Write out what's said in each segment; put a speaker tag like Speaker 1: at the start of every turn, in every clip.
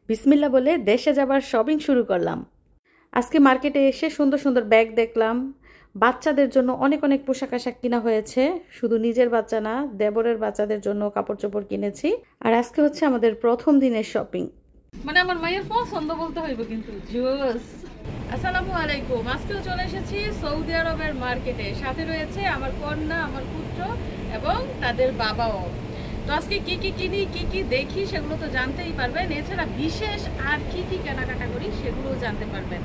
Speaker 1: বিসমিল্লাহ বলে দেশে যাবার শপিং শুরু করলাম। আজকে মার্কেটে এসে সুন্দর সুন্দর ব্যাগ দেখলাম। বাচ্চাদের জন্য অনেক অনেক পোশাক আশাক কিনা হয়েছে, শুধু নিজের বাচ্চা না, দেবরের বাচ্চাদের জন্য কাপড় চোপড় কিনেছি। আর আজকে হচ্ছে আমাদের প্রথম দিনের শপিং। মানে আমার মায়ের পছন্দ বলতে হইব কিন্তু জোস। আসসালামু আলাইকুম। আজকেও চলে এসেছি সৌদি আরবের মার্কেটে, সাথে রয়েছে আমার কন্যা, আমার পুত্র এবং তাদের বাবাও। তো আজকে কি কি কিনি, কি কি দেখি সেগুলো তো জানতেই পারবেন। এছাড়া বিশেষ আর কি কি কেনাকাটা করি সেগুলোও জানতে পারবেন।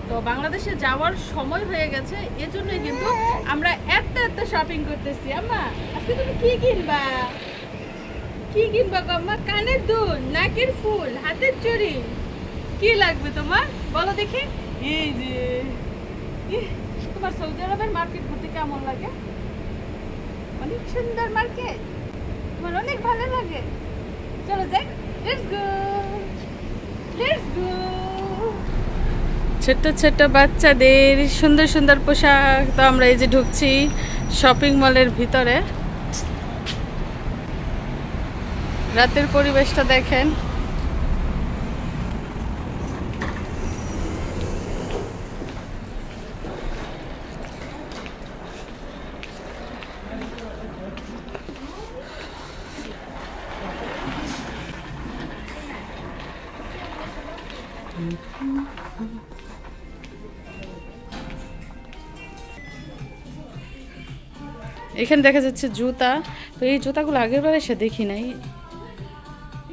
Speaker 1: তো বাংলাদেশে যাওয়ার সময় হয়ে গেছে, এজন্যই কিন্তু আমরা এত শপিং করতেছি। আম্মা আজকে তুমি কি কিনবা? কি কিনবা আম্মা? কানের দুল, নাকের ফুল, হাতের চুড়ি, কি লাগবে তোমার বলো দেখি। এই যে তোমার সৌদি আরবের মার্কেট ঘুরতে কেমন লাগে? অনেক সুন্দর মার্কেট, তোমার অনেক ভালো লাগে। চলো যাই, লেটস গো লেটস গো। ছোট্ট ছোট্ট বাচ্চাদের সুন্দর সুন্দর পোশাক। তো আমরা এই যে ঢুকছি শপিং মলের ভিতরে। রাতের পরিবেশটা দেখেন। এখানে দেখা যাচ্ছে জুতা। তো এই জুতাগুলো আগের বার এসে দেখি নাই।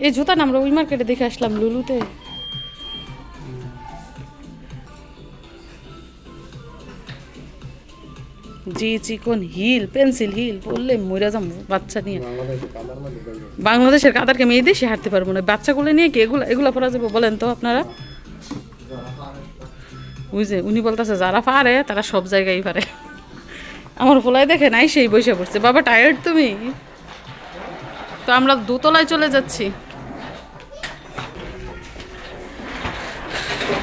Speaker 1: এই জুতা না আমরা ওই মার্কেটে দেখে আসলাম, লুলুতে। জি চিকন হিল, পেন্সিল হিল বললে মরে যাম বাচ্চা নিয়ে। বাংলাদেশের কাতারকে আমি এই দেশে হাঁটতে পারবো না, বাচ্চাগুলো নিয়ে কি এগুলা পরা যাবো বলেন তো আপনারা? ওই যে উনি বলতেছে যারা পারে তারা সব জায়গায় পারে। আমার ফোলায় দেখে নাই, সেই বসে পড়ছে। বাবা টায়ার্ড তুমি? তো আমরা দোতলায় চলে যাচ্ছি।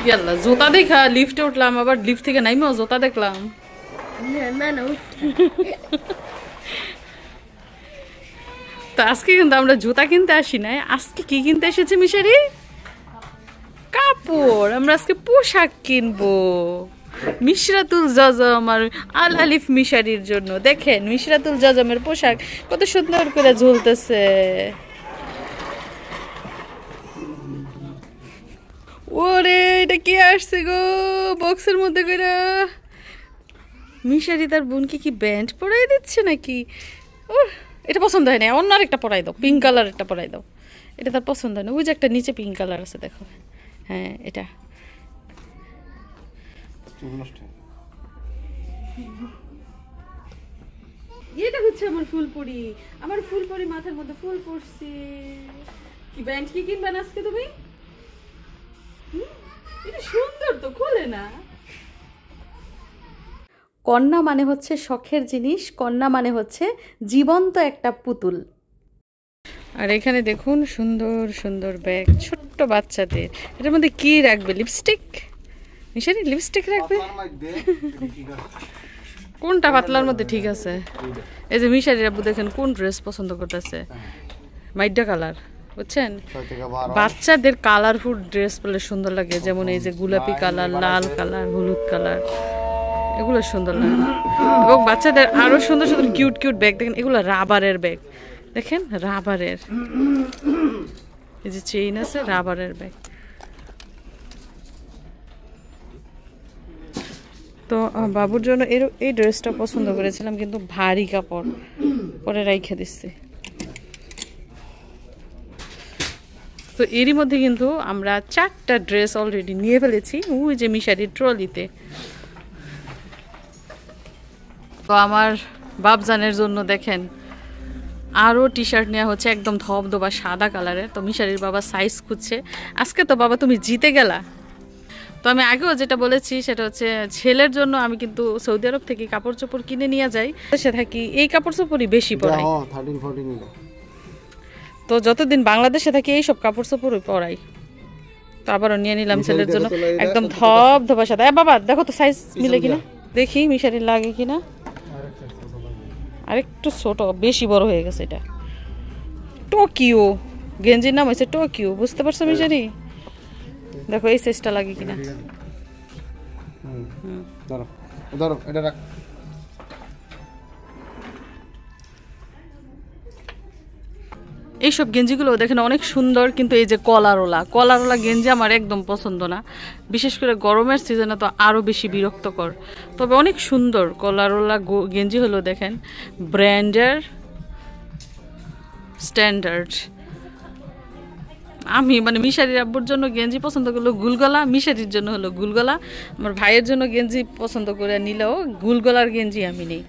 Speaker 1: ইয়াল্লা জুতা দেখা লিফটে উঠলাম, আবার লিফট থেকে নাইমেও জুতা দেখলাম। তো আজকে কিন্তু আমরা জুতা কিনতে আসি নাই, আজকে কি কিনতে এসেছি মিশারি? কাপড়। আমরা আজকে পোশাক কিনবো মিশরাতুল জাজম আর আল আলিফ মিশারির জন্য। দেখেন মিশরাতুল জাজমের পোশাক কত সুন্দর করে ঝুলতেছে। ওরে এটা কি আসছে গো বক্সের মধ্যে করে? মিশারি তার বোনকে কি ব্যান্ড পরাই দিচ্ছে নাকি? ও এটা পছন্দ হয় না, অন্য আরেকটা পরাই দাও, পিঙ্ক কালার একটা পরাই দাও। এটা তার পছন্দ হয় না। ওই যে একটা নিচে পিঙ্ক কালার আছে দেখো, হ্যাঁ এটা। এটা হচ্ছে আমার ফুলপরি। আমার ফুলপরি মাথার মধ্যে ফুল পড়ছে। কি ব্যান্ড কি কিনবে আজকে তুমি? এটা সুন্দর তো, খোলে না। কন্যা মানে হচ্ছে শখের জিনিস, কন্যা মানে হচ্ছে জীবন্ত একটা পুতুল। আর এখানে দেখুন সুন্দর সুন্দর ব্যাগ ছোট্ট বাচ্চাদের। এটার মধ্যে কি রাখবে? লিপস্টিক? মিশারি লিপস্টিক রাখবে? কোনটা পাতলার মধ্যে ঠিক আছে? এই যে মিশারি আব্বু দেখেন কোন ড্রেস পছন্দ করতেছে, মাইডা কালার, বুঝছেন? বাচ্চাদের কালারফুল ড্রেস পরলে সুন্দর লাগে, যেমন এই যে গোলাপি কালার, লাল কালার, হলুদ কালার, এগুলো সুন্দর লাগে। এবং বাচ্চাদের আরো সুন্দর সুন্দর কিউট কিউট ব্যাগ দেখেন, এগুলো রাবারের ব্যাগ দেখেন, রাবারের। এই যে চেইন আছে, রাবারের ব্যাগ। তো বাবুর জন্য এই ড্রেসটা পছন্দ করেছিলাম, কিন্তু ভারী কাপড়, পরে রাইখে দিচ্ছি। তো এরই মধ্যে কিন্তু আমরা 4টা ড্রেস অলরেডি নিয়ে ফেলেছি ওই যে মিশারির ট্রলিতে। তো আমার বাবজানের জন্য দেখেন আরও টি শার্ট নেওয়া হচ্ছে, একদম ধবধবা সাদা কালারের। তো মিশারির বাবা সাইজ খুঁজছে। আজকে তো বাবা তুমি জিতে গেলা। তো আমি আগেও যেটা বলেছি সেটা হচ্ছে ছেলের জন্য আমি কিন্তু সৌদি আরব থেকে কাপড় চোপড় কিনে নিয়ে যাই, সে থাকি এই কাপড় চোপড়ই বেশি পরাই। তো যতদিন বাংলাদেশে থাকি এইসব কাপড় চোপড়ই পরাই। তো আবারও নিয়ে নিলাম ছেলের জন্য, একদম ধবধবা সাদা। বাবা দেখো তো সাইজ মিলে কিনা, দেখি মিশারির লাগে কিনা। আরেকটু ছোট, বেশি বড় হয়ে গেছে এটা। টোকিও গেঞ্জির নাম হয়েছে টোকিও, বুঝতে পারছো মিশারি? দেখো এই সাইজটা লাগে কিনা।
Speaker 2: ধরো ধরো এটা রাখ।
Speaker 1: এইসব গেঞ্জিগুলো দেখেন অনেক সুন্দর, কিন্তু এই যে কলারওয়ালা গেঞ্জি আমার একদম পছন্দ না, বিশেষ করে গরমের সিজনে তো আরও বেশি বিরক্তকর। তবে অনেক সুন্দর কলারওয়ালা গেঞ্জি হলো দেখেন, ব্র্যান্ডের স্ট্যান্ডার্ড। আমি মানে মিশারির আব্বুর জন্য গেঞ্জি পছন্দ করলো গুলগলা, মিশারির জন্য হলো গুলগলা। আমার ভাইয়ের জন্য গেঞ্জি পছন্দ করে নিলেও গুলগলার গেঞ্জি আমি নেই।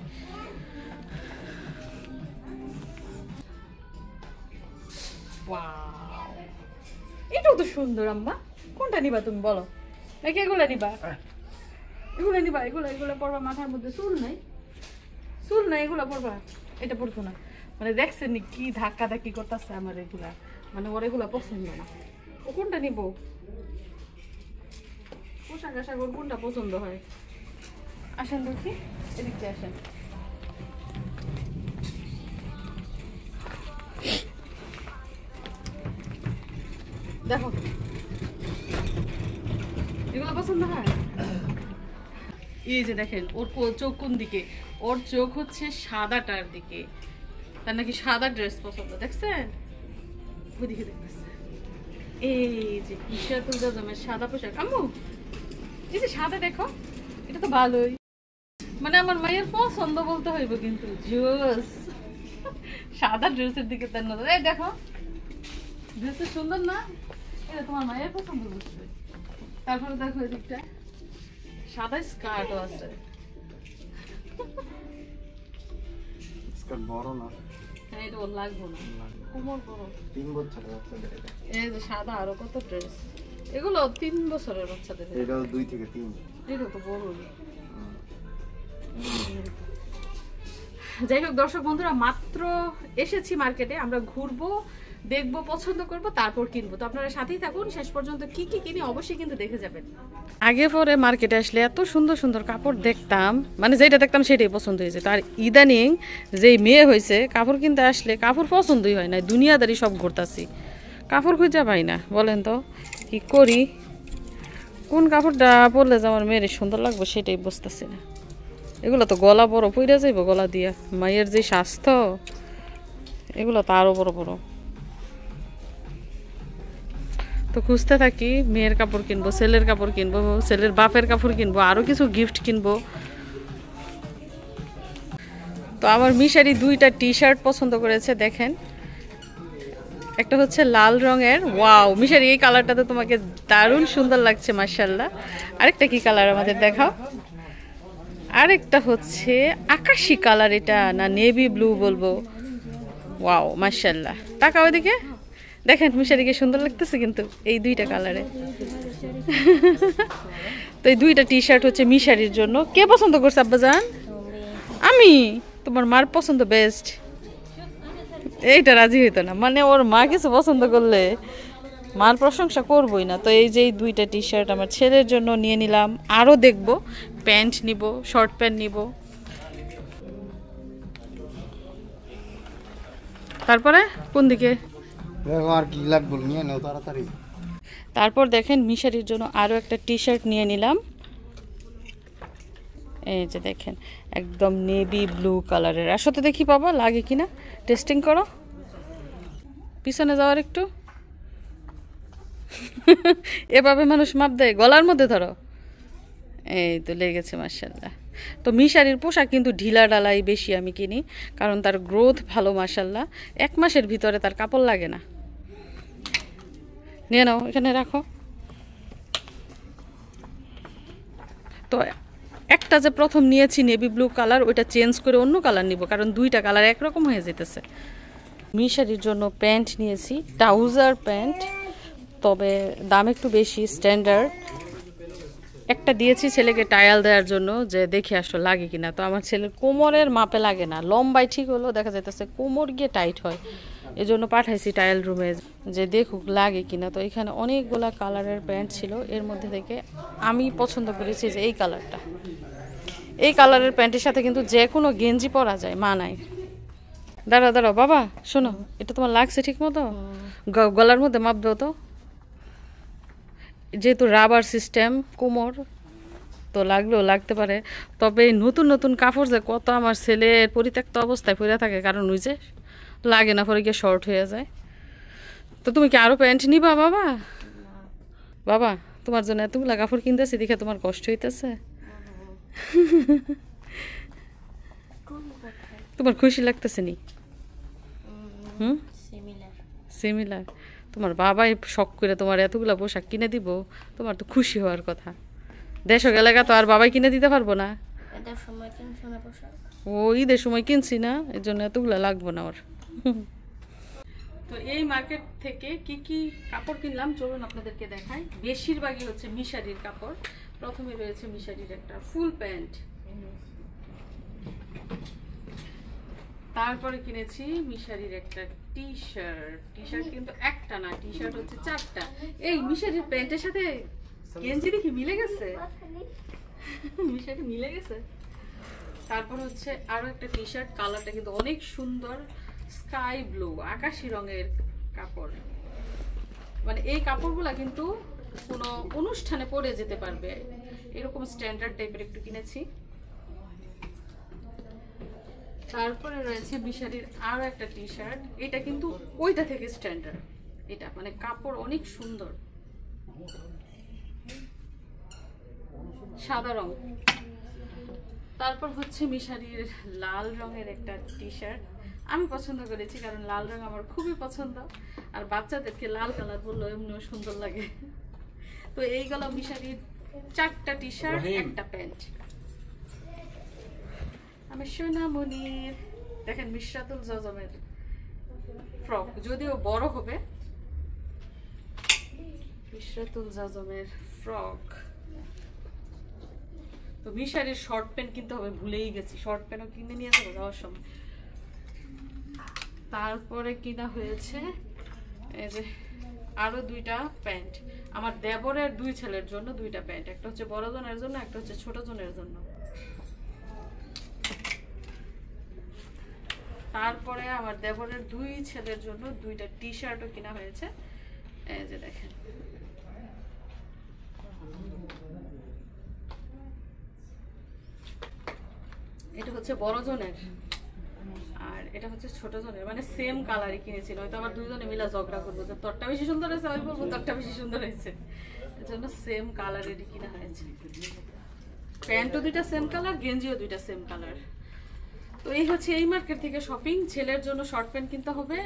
Speaker 1: এটাও তো সুন্দর আম্মা, কোনটা নিবা তুমি বলো? নাকি এগুলা নিবা? এগুলো নিবা, এগুলো পরবা, মাথার মধ্যে চুল নাই এগুলা পরবা। এটা পরতো না, মানে দেখছেন কি ধাক্কা ধাক্কি করতেছে আমার এগুলা, মানে ওর এগুলা পছন্দ না। ও কোনটা নিব? পোশাক আশাক ওর কোনটা পছন্দ হয়? আসেন দেখি, এদিকে আসেন। দেখো এগুলো পছন্দ হয়। এই যে দেখেন ওর চোখ কোন দিকে, ওর চোখ হচ্ছে সাদাটার দিকে, তার নাকি সাদা ড্রেস পছন্দ। দেখছেন ওইদিকে দেখতেছে, এই যে ইশরাতুল জাজমের সাদা পোশাক। আম্মু এই যে সাদা দেখো, এটা তো ভালোই, মানে আমার মায়ের পছন্দ বলতে হইব, কিন্তু জোস সাদা ড্রেসের দিকে তার নজর। এই দেখো ড্রেসটা সুন্দর না, এটা তোমার মায়ের পছন্দ করছে। তারপরে দেখো এদিকটা সাদা স্কার্টও আছে।
Speaker 2: স্কার্ট বড় না,
Speaker 1: হ্যাঁ এটা ওর লাগবে না, কোমর বড়।
Speaker 2: 3 বছরের বাচ্চাদের এটা।
Speaker 1: এই যে সাদা আরো কত ড্রেস, এগুলো 3 বছরের বাচ্চাদের।
Speaker 2: এটাও 2 থেকে 3।
Speaker 1: এটা তো বড়। যাই হোক দর্শক বন্ধুরা, মাত্র এসেছি মার্কেটে, আমরা ঘুরবো, দেখবো, পছন্দ করব, তারপর কিনবো। তো আপনারা সাথেই থাকুন, শেষ পর্যন্ত কি কি কিনি অবশ্যই কিন্তু দেখে যাবেন। আগে পরে মার্কেটে আসলে এত সুন্দর সুন্দর কাপড় দেখতাম, মানে যেটা দেখতাম সেটাই পছন্দ হয়েছে। আর ইদানিং যেই মেয়ে হয়েছে, কাপড় কিনতে আসলে কাপড় পছন্দই হয় না, দুনিয়াদারি সব ঘুরতাছি, কাপড় খুঁজে পাই না। বলেন তো কি করি, কোন কাপড়টা পরলে যে আমার মেয়ের সুন্দর লাগবে সেটাই বুঝতেছি না। এগুলো তো গলা বড়, পইরা যাইব গলা দিয়া, মায়ের যে স্বাস্থ্য, এগুলো তো আরো বড় বড়। তো খুঁজতে থাকি, মেয়ের কাপড় কিনবো, ছেলের কাপড় কিনবো, ছেলের বাপের কাপড় কিনবো, আরো কিছু গিফট কিনবো। তো আমার মিশারি 2টা টি শার্ট পছন্দ করেছে, দেখেন একটা হচ্ছে লাল রঙের, ওয়াও মিশারি এই কালারটাতে তোমাকে দারুণ সুন্দর লাগছে মাশাআল্লাহ। আরেকটা কি কালার আমাদের দেখাও? আরেকটা হচ্ছে আকাশি কালার, এটা না নেভি ব্লু বলবো। ওয়াও মাশাআল্লাহ, তাকাও ওইদিকে দেখেন, মিশারিকে সুন্দর লাগতেছে কিন্তু এই 2টা কালারে। তো এই 2টা টি শার্ট হচ্ছে মিশারির জন্য। কে পছন্দ করছে আব্বাজান? আমি। তোমার মার পছন্দ বেস্ট, এইটা রাজি হইতো না, মানে ওর মা কিছু পছন্দ করলে মার প্রশংসা করবই না। তো এই যে 2টা টি শার্ট আমার ছেলের জন্য নিয়ে নিলাম, আরও দেখবো, প্যান্ট নিব, শর্ট প্যান্ট নিব। তারপরে কোন দিকে
Speaker 2: দেখো আর কি লাগবে নিয়ে নাও তাড়াতাড়ি।
Speaker 1: তারপর দেখেন মিশারির জন্য আরও একটা টি শার্ট নিয়ে নিলাম। এই যে দেখেন একদম নেভি ব্লু কালারের। আসলে দেখি বাবা লাগে কিনা, টেস্টিং করো, পিছনে যাওয়ার একটু। এভাবে মানুষ মাপ দেয়, গলার মধ্যে ধরো। এই তো লেগেছে মাশাআল্লাহ। তো মিশারির পোশাক কিন্তু ঢিলা ডালাই বেশি আমি কিনি, কারণ তার গ্রোথ ভালো মাশাআল্লাহ, 1 মাসের ভিতরে তার কাপড় লাগে না। নিয়ে নাও, এখানে রাখো। তো একটা যে প্রথম নিয়েছি নেভি ব্লু কালার, ওইটা চেঞ্জ করে অন্য কালার নিব, কারণ 2টা কালার একরকম হয়ে যেতেছে। মিশারির জন্য প্যান্ট নিয়েছি, ট্রাউজার প্যান্ট, তবে দাম একটু বেশি, স্ট্যান্ডার্ড। একটা দিয়েছি ছেলেকে টায়াল দেওয়ার জন্য, যে দেখে আসলে লাগে কিনা। তো আমার ছেলের কোমরের মাপে লাগে না, লম্বাই ঠিক হলো, দেখা যাইতেছে কোমর গিয়ে টাইট হয়, এই জন্য পাঠাইছি ট্রায়াল রুমে যে দেখুক লাগে কিনা। তো এখানে অনেকগুলা কালারের প্যান্ট ছিল, এর মধ্যে থেকে আমি পছন্দ করেছি যে এই কালারটা। এই কালারের প্যান্টের সাথে কিন্তু যে কোনো গেঞ্জি পরা যায়, মানায়। দাঁড়াও বাবা, শোনো, এটা তোমার লাগছে ঠিক মতো? গলার মধ্যে মাপ দাও তো। যেহেতু রাবার সিস্টেম কোমর, তো লাগলেও লাগতে পারে। তবে এই নতুন নতুন কাপড় যে কত আমার ছেলের পরিত্যক্ত অবস্থায় পরে থাকে, কারণ ওই যে লাগে না, পরে গিয়ে শর্ট হয়ে যায়। তো তুমি কি আরও প্যান্ট নিবা বাবা? বাবা তোমার জন্য এতগুলা কাপড় কিনতেছি, দেখে তোমার কষ্ট হইতেছে? তোমার খুশি লাগতেছে নি? সিমিলার। তোমার বাবাই শখ করে তোমার এতগুলা পোশাক কিনে দিব, তোমার তো খুশি হওয়ার কথা। দেশ গেলেগা তো আর বাবাই কিনে দিতে পারবো না। ও ঈদের সময় কিনছি না, এর জন্য এতগুলা লাগবো না ওর। তো এই মার্কেট থেকে কি কি কাপড় কিনলাম চলুন আপনাদেরকে দেখাই। বেশিরভাগই হচ্ছে মিশারির কাপড়। প্রথমে রয়েছে মিশারির একটা ফুল প্যান্ট, তারপরে কিনেছি মিশারির একটা টি শার্ট কিন্তু একটা না, টি শার্ট হচ্ছে 4টা। এই মিশারির প্যান্টের সাথে গেঞ্জি দেখি মিলে গেছে, মিশারি মিলে গেছে। তারপর হচ্ছে আরো একটা টি শার্ট, কালারটা কিন্তু অনেক সুন্দর, স্কাই ব্লু, আকাশি রঙের কাপড়। মানে এই কাপড়গুলা কিন্তু কোনো অনুষ্ঠানে পরে যেতে পারবে, এরকম স্ট্যান্ডার্ড টাইপের একটু কিনেছি। তারপরে রয়েছে মিশারির আরো একটা টি শার্ট, এটা কিন্তু ওইটা থেকে স্ট্যান্ডার্ড, এটা মানে কাপড় অনেক সুন্দর, সাদা রং। তারপর হচ্ছে মিশারির লাল রঙের একটা টি শার্ট, আমি পছন্দ করেছি কারণ লাল রং আমার খুবই পছন্দ, আর বাচ্চাদেরকে লাল কালার বললেও এমনিও সুন্দর লাগে। তো এইগুলো মিশারির 4টা টি শার্ট, একটা প্যান্ট। আমি সোনামণির দেখেন মিশরাতুল জজমের ফ্রক, যদিও বড় হবে, মিশরাতুল জজমের ফ্রক। তো মিশারির শর্ট প্যান্ট কিনতে হবে, ভুলেই গেছি, শর্ট প্যান্টও কিনে নিয়ে যাবো যাওয়ার সময়। তারপরে কিনা হয়েছে এই যে আরো 2টা প্যান্ট, আমার দেবরের 2 ছেলের জন্য 2টা প্যান্ট, একটা হচ্ছে বড় জনের জন্য, একটা হচ্ছে ছোট জনের জন্য। তারপরে আমার দেবরের 2 ছেলের জন্য 2টা টি শার্টও কিনা হয়েছে, এই যে দেখেন। এটা হচ্ছে বড় জনের আর এটা হচ্ছে ছোট জনের, মানে সেম কালারই কিনেছিল, হয়তো আবার 2 জনে মিলে ঝগড়া করবো যে তোরটা বেশি সুন্দর হয়েছে, আমি বলবো তোরটা বেশি সুন্দর হয়েছে, এর জন্য সেম কালারেরই কিনা হয়েছে। প্যান্টও 2টা সেম কালার, গেঞ্জিও 2টা সেম কালার। তো এই হচ্ছে এই মার্কেট থেকে শপিং। ছেলের জন্য শর্ট প্যান্ট কিনতে হবে,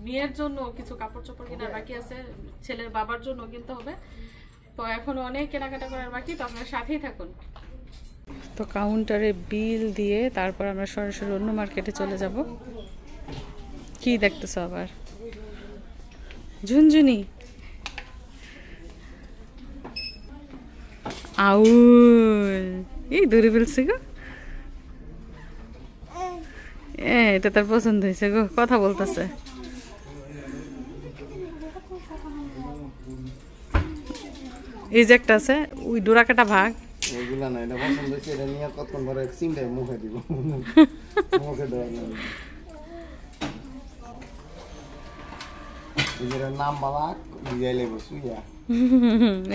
Speaker 1: মেয়ের জন্য কিছু কাপড় চোপড় কেনার বাকি আছে, ছেলের বাবার জন্য কিনতে হবে। তো এখন অনেক কেনাকাটা করার বাকি, তো আপনার সাথেই থাকুন। তো কাউন্টারে বিল দিয়ে তারপর আমরা সরাসরি অন্য মার্কেটে চলে যাব। কি দেখতেছ আবার? ঝুনঝুনি আউল, এই ধরে ফেলছে গো, এটা তার পছন্দ হয়েছে গো, কথা বলতেছে। এই যে একটা আছে ওই ডোরা কাটা ভাগ,
Speaker 2: এগুলা না, এটা পছন্দ হয়েছে, এটা নিয়ে কতক্ষণ পরে সিমটাই মুখে দিব, মুখে দেওয়া যাবে। এটার নাম বাবা দিয়ে লেবো সুইয়া,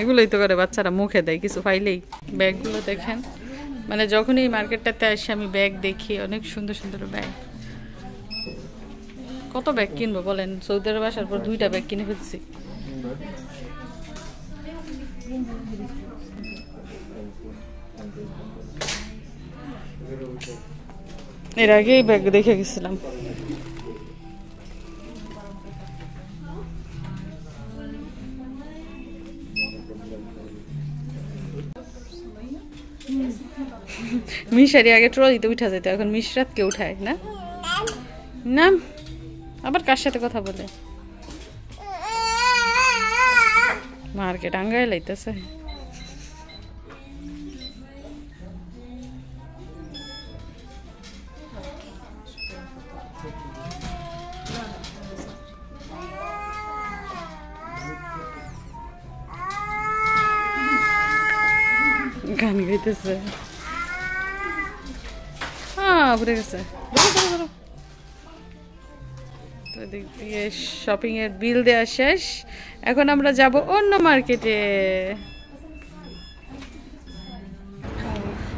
Speaker 1: এগুলোই তো করে বাচ্চারা, মুখে দেয় কিছু পাইলেই। ব্যাগগুলো দেখেন, মানে যখনই এই মার্কেটটাতে আসি আমি ব্যাগ দেখি, অনেক সুন্দর সুন্দর ব্যাগ। কত ব্যাগ কিনবো বলেন, সৌদি আরব আসার পর 2টা ব্যাগ কিনে ফেলছি। এর আগে এই ব্যাগ দেখে গেছিলাম। মিশারি আগে ট্রলিতে উঠা যেত, এখন মিশরাতকে উঠায় না। না আবার কার সাথে কথা বলে, মার্কেট আঙ্গায় লাইতেছে। গান গাইতেছে, হ্যাঁ ভরে গেছে। এদিক দিয়ে শপিং এর বিল দেওয়া শেষ, এখন আমরা যাব অন্য মার্কেটে।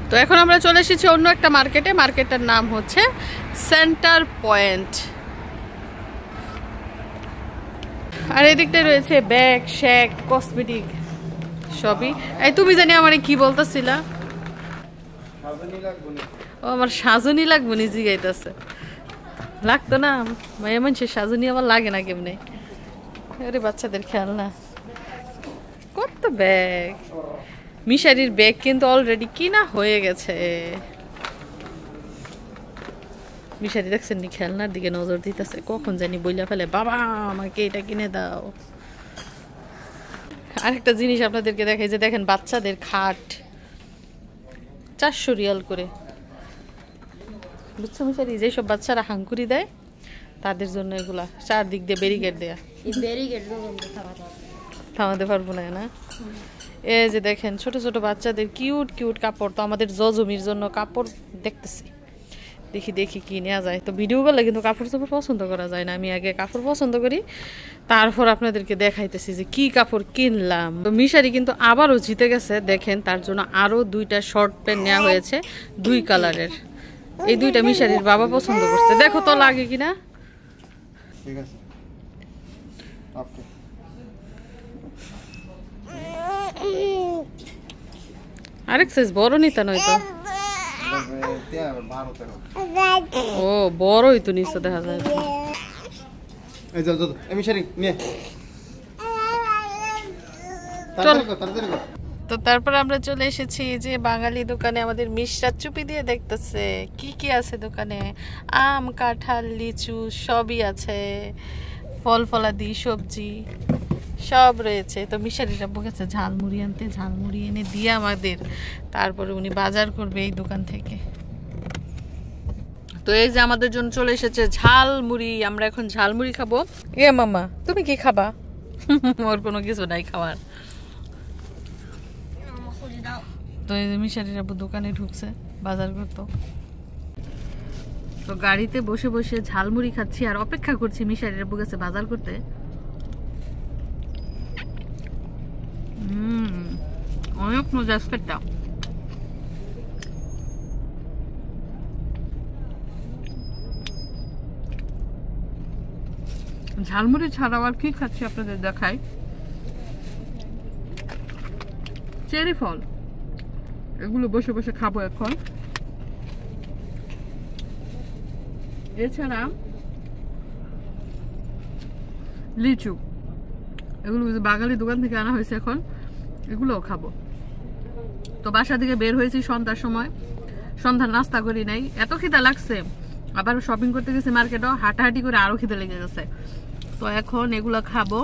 Speaker 1: তো এখন আমরা চলে এসেছি অন্য একটা মার্কেটে, মার্কেটটার নাম হচ্ছে সেন্টার পয়েন্ট। আর এদিকটায় রয়েছে ব্যাগ, শ্যাক, কসমেটিক সবই। এই তুমি জানি আমার কি বলতেছিলা? ও আমার সাজনি লাগবো নি জিগাইতেছে। লাগতো না মায়া মানুষের সাজনি আমার লাগে না কেমনে। আরে বাচ্চাদের খেলনা, কত ব্যাগ। মিশারির ব্যাগ কিন্তু অলরেডি কিনা হয়ে গেছে। মিশারি দেখছেন নি খেলনার দিকে নজর দিতেছে, কখন জানি বইলা ফেলে বাবা আমাকে এটা কিনে দাও। আরেকটা জিনিস আপনাদেরকে দেখাই, যে দেখেন বাচ্চাদের খাট 400 রিয়াল করে, বুঝছো মিশারি? যেসব বাচ্চারা হাঙ্কুরি দেয় তাদের জন্য এগুলা, চারদিক দিয়ে ব্যারিকেড দেয়া। থামাতে পারবো না না। এই যে দেখেন ছোট ছোট বাচ্চাদের কিউট কিউট কাপড়। তো আমাদের জজমির জন্য কাপড় দেখতেছি, দেখি দেখি কি নেওয়া যায়। তো ভিডিও করলে কিন্তু কাপড় চাপড় পছন্দ করা যায় না, আমি আগে কাপড় পছন্দ করি, তারপর আপনাদেরকে দেখাইতেছি যে কি কাপড় কিনলাম। তো মিশারি কিন্তু আবারও জিতে গেছে, দেখেন তার জন্য আরো 2টা শর্ট প্যান্ট নেওয়া হয়েছে 2 কালারের। এই 2টা মিশারির বাবা পছন্দ করছে, দেখো তো লাগে কিনা।
Speaker 2: ঠিক আছে, ওকে।
Speaker 1: আরেক সাইজ বড় নিতা নয়তো। ও বড়ই তো নিচে দেখা যায়।
Speaker 2: এই যাও যাও আমি শারি নিয়ে
Speaker 1: চল। তো তারপর আমরা চলে এসেছি যে বাঙালি দোকানে, আমাদের মিশরা চুপি দিয়ে দেখতেছে কি কি আছে দোকানে। আম, কাঁঠাল, লিচু সবই আছে, ফল ফলাদি, সবজি সব রয়েছে। তো মিশারিরা বকেছে ঝালমুড়ি আনতে, ঝালমুড়ি এনে দিয়ে আমাদের, তারপরে উনি বাজার করবে এই দোকান থেকে। তো এই যে আমাদের জন্য চলে এসেছে ঝালমুড়ি, আমরা এখন ঝালমুড়ি খাবো। এ মামা তুমি কি খাবা? ওর কোনো কিছু নাই খাবার। তো এই যে মিশারিরা দোকানে ঢুকছে বাজার করতো। তো গাড়িতে বসে বসে ঝালমুড়ি খাচ্ছি আর অপেক্ষা করছি মিশারিরা গেছে বাজার করতে। অনেক মজা আজকেরটা। ঝালমুড়ি ছাড়াও আর কি খাচ্ছি আপনাদের দেখাই। চেরি ফল, এগুলো বসে বসে খাবো এখন। এছাড়া লিচু, এগুলো বাঙালি দোকান থেকে আনা হয়েছে, এখন এগুলোও খাবো। তো বাসা থেকে বের হয়েছি সন্ধ্যার সময়, সন্ধ্যার নাস্তা করি নাই, এত খিদা লাগছে। আবার শপিং করতে গেছি মার্কেটও, হাঁটাহাঁটি করে আরো খিদে লেগে গেছে। তো এখন এগুলো খাবো।